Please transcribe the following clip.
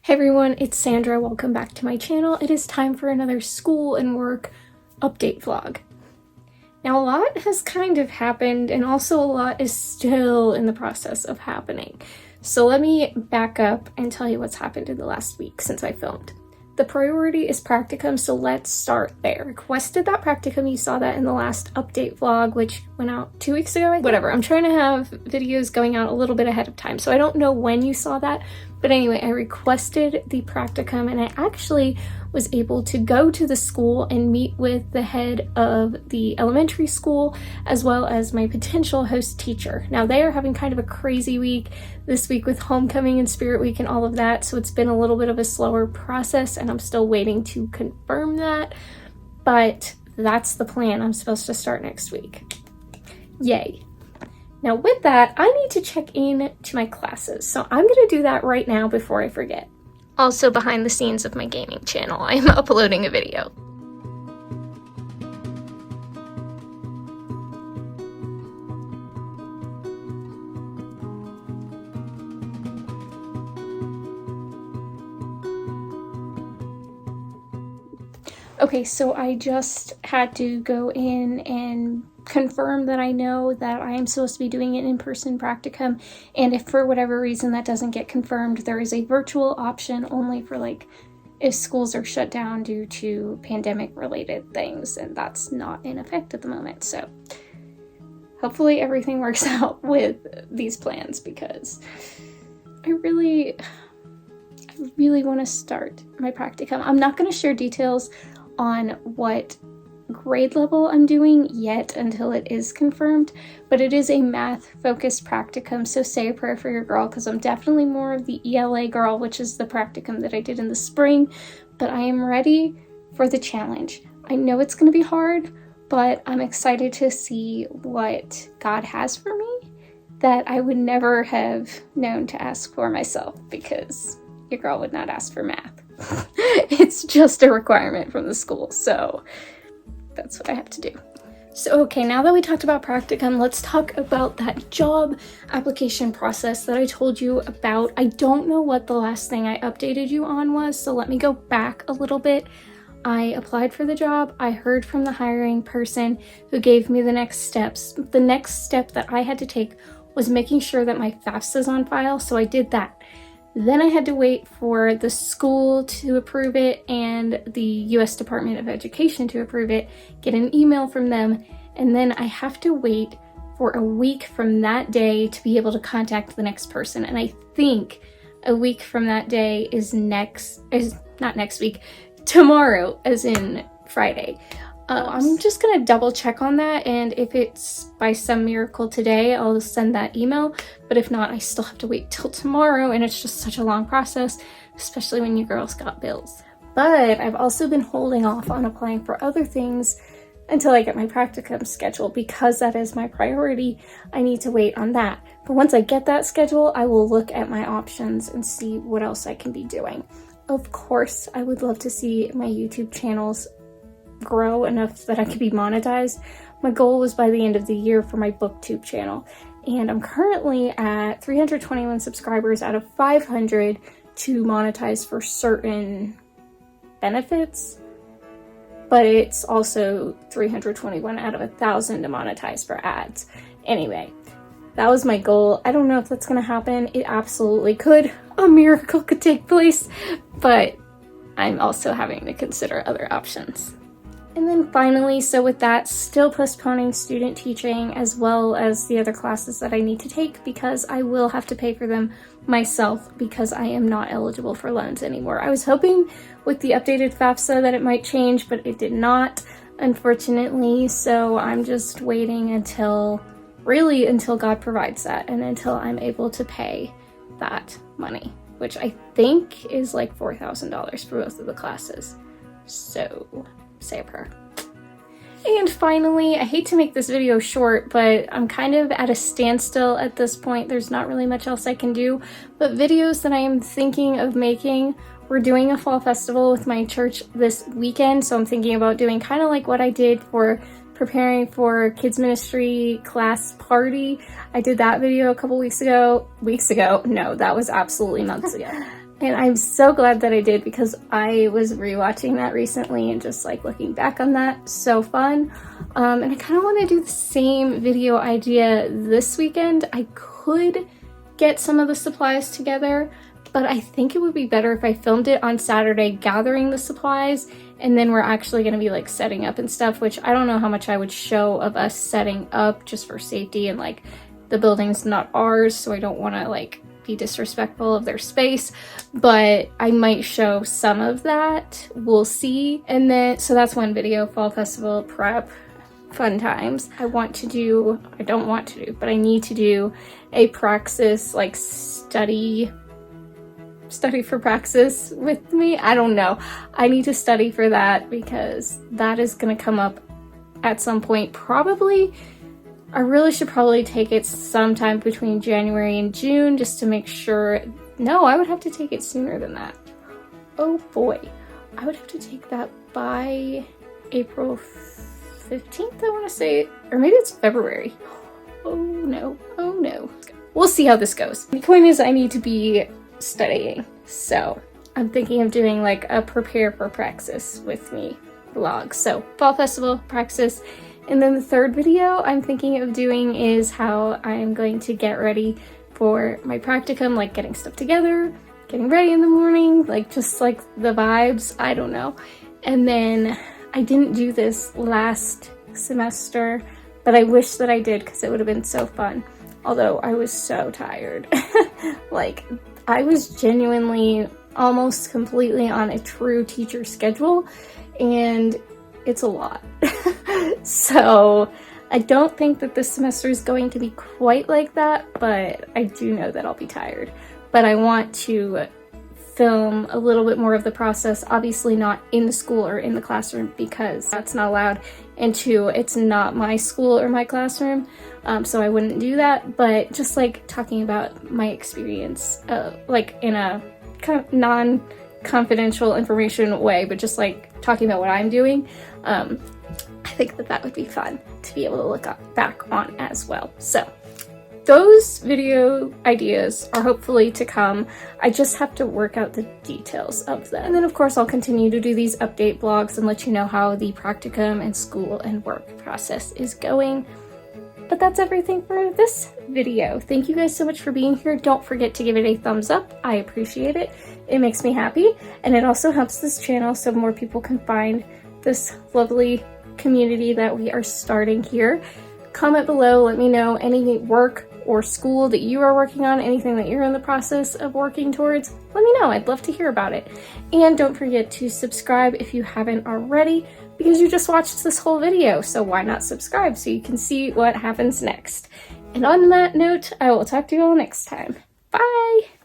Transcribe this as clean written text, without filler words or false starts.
Hey everyone, it's Sandra. Welcome back to my channel. It is time for another school and work update vlog. Now, a lot has kind of happened, and also a lot is still in the process of happening. So let me back up and tell you what's happened in the last week since I filmed. The priority is practicum, so let's start there. Requested that practicum, you saw that in the last update vlog, which went out 2 weeks ago. Whatever, I'm trying to have videos going out a little bit ahead of time, so I don't know when you saw that. But anyway, I requested the practicum, and I actually was able to go to the school and meet with the head of the elementary school, as well as my potential host teacher. Now, they are having kind of a crazy week this week with homecoming and spirit week and all of that, so it's been a little bit of a slower process, and I'm still waiting to confirm that, but that's the plan. I'm supposed to start next week. Yay. Now with that, I need to check in to my classes, so I'm going to do that right now before I forget. Also, behind the scenes of my gaming channel, I'm uploading a video. Okay, so I just had to go in and confirm that I know that I am supposed to be doing an in-person practicum, and if for whatever reason that doesn't get confirmed, there is a virtual option only for like if schools are shut down due to pandemic related things, and that's not in effect at the moment. So hopefully everything works out with these plans, because I really want to start my practicum. I'm not going to share details on what grade level I'm doing yet until it is confirmed, but it is a math focused practicum, so say a prayer for your girl, because I'm definitely more of the ELA girl, which is the practicum that I did in the spring, but I am ready for the challenge. I know it's going to be hard, but I'm excited to see what God has for me that I would never have known to ask for myself, because your girl would not ask for math. It's just a requirement from the school, so that's what I have to do. So okay, now that we talked about practicum, let's talk about that job application process that I told you about. I don't know what the last thing I updated you on was, so let me go back a little bit. I applied for the job. I heard from the hiring person who gave me the next steps. The next step that I had to take was making sure that my FAFSA is on file, so I did that. Then I had to wait for the school to approve it and the US Department of Education to approve it, get an email from them, and then I have to wait for a week from that day to be able to contact the next person. And I think a week from that day is not next week, tomorrow, as in Friday. I'm just gonna double check on that, and if it's by some miracle today, I'll send that email, but if not, I still have to wait till tomorrow, and it's just such a long process, especially when you girls got bills. But I've also been holding off on applying for other things until I get my practicum schedule, because that is my priority. I need to wait on that. But once I get that schedule, I will look at my options and see what else I can be doing. Of course, I would love to see my YouTube channels grow enough that I could be monetized. My goal was by the end of the year for my Booktube channel, and I'm currently at 321 subscribers out of 500 to monetize for certain benefits, but it's also 321 out of 1,000 to monetize for ads. Anyway, that was my goal. I don't know if that's gonna happen. It absolutely could. A miracle could take place, but I'm also having to consider other options. And then finally, so with that, still postponing student teaching as well as the other classes that I need to take, because I will have to pay for them myself because I am not eligible for loans anymore. I was hoping with the updated FAFSA that it might change, but it did not, unfortunately. So I'm just waiting until God provides that, and until I'm able to pay that money, which I think is like $4,000 for both of the classes. So say a prayer. And finally, I hate to make this video short, but I'm kind of at a standstill at this point. There's not really much else I can do, but videos that I am thinking of making, we're doing a fall festival with my church this weekend, so I'm thinking about doing kind of like what I did for preparing for kids ministry class party. I did that video a couple weeks ago. No, that was absolutely months ago. And I'm so glad that I did, because I was rewatching that recently and just like looking back on that, so fun. And I kind of want to do the same video idea this weekend. I could get some of the supplies together, but I think it would be better if I filmed it on Saturday gathering the supplies, and then we're actually going to be like setting up and stuff, which I don't know how much I would show of us setting up just for safety, and like the building's not ours, so I don't want to like be disrespectful of their space, but I might show some of that. We'll see. And then, so that's one video, fall festival prep, fun times. I don't want to do, but I need to do a praxis, like study for praxis with me. I don't know. I need to study for that, because that is going to come up at some point. Probably, I really should probably take it sometime between January and June, just to make sure. No, I would have to take it sooner than that. Oh boy. I would have to take that by April 15th, I want to say, or maybe it's February. Oh no, oh no. We'll see how this goes. The point is, I need to be studying, so I'm thinking of doing like a prepare for praxis with me vlog. So fall festival, praxis, and then the third video I'm thinking of doing is how I'm going to get ready for my practicum, like getting stuff together, getting ready in the morning, like just like the vibes, I don't know. And then I didn't do this last semester, but I wish that I did, because it would have been so fun. Although I was so tired. Like, I was genuinely almost completely on a true teacher schedule, and it's a lot. So I don't think that this semester is going to be quite like that, but I do know that I'll be tired. But I want to film a little bit more of the process, obviously not in the school or in the classroom, because that's not allowed, and two, it's not my school or my classroom, so I wouldn't do that. But just like talking about my experience, like in a kind of non-confidential information way, but just like talking about what I'm doing, I think that that would be fun to be able to look back on as well. So those video ideas are hopefully to come. I just have to work out the details of them. And then of course I'll continue to do these update vlogs and let you know how the practicum and school and work process is going. But that's everything for this video. Thank you guys so much for being here. Don't forget to give it a thumbs up. I appreciate it. It makes me happy, and it also helps this channel so more people can find this lovely community that we are starting here. Comment below, let me know any work or school that you are working on, anything that you're in the process of working towards. Let me know, I'd love to hear about it. And don't forget to subscribe if you haven't already, because you just watched this whole video, so why not subscribe so you can see what happens next. And on that note, I will talk to you all next time. Bye!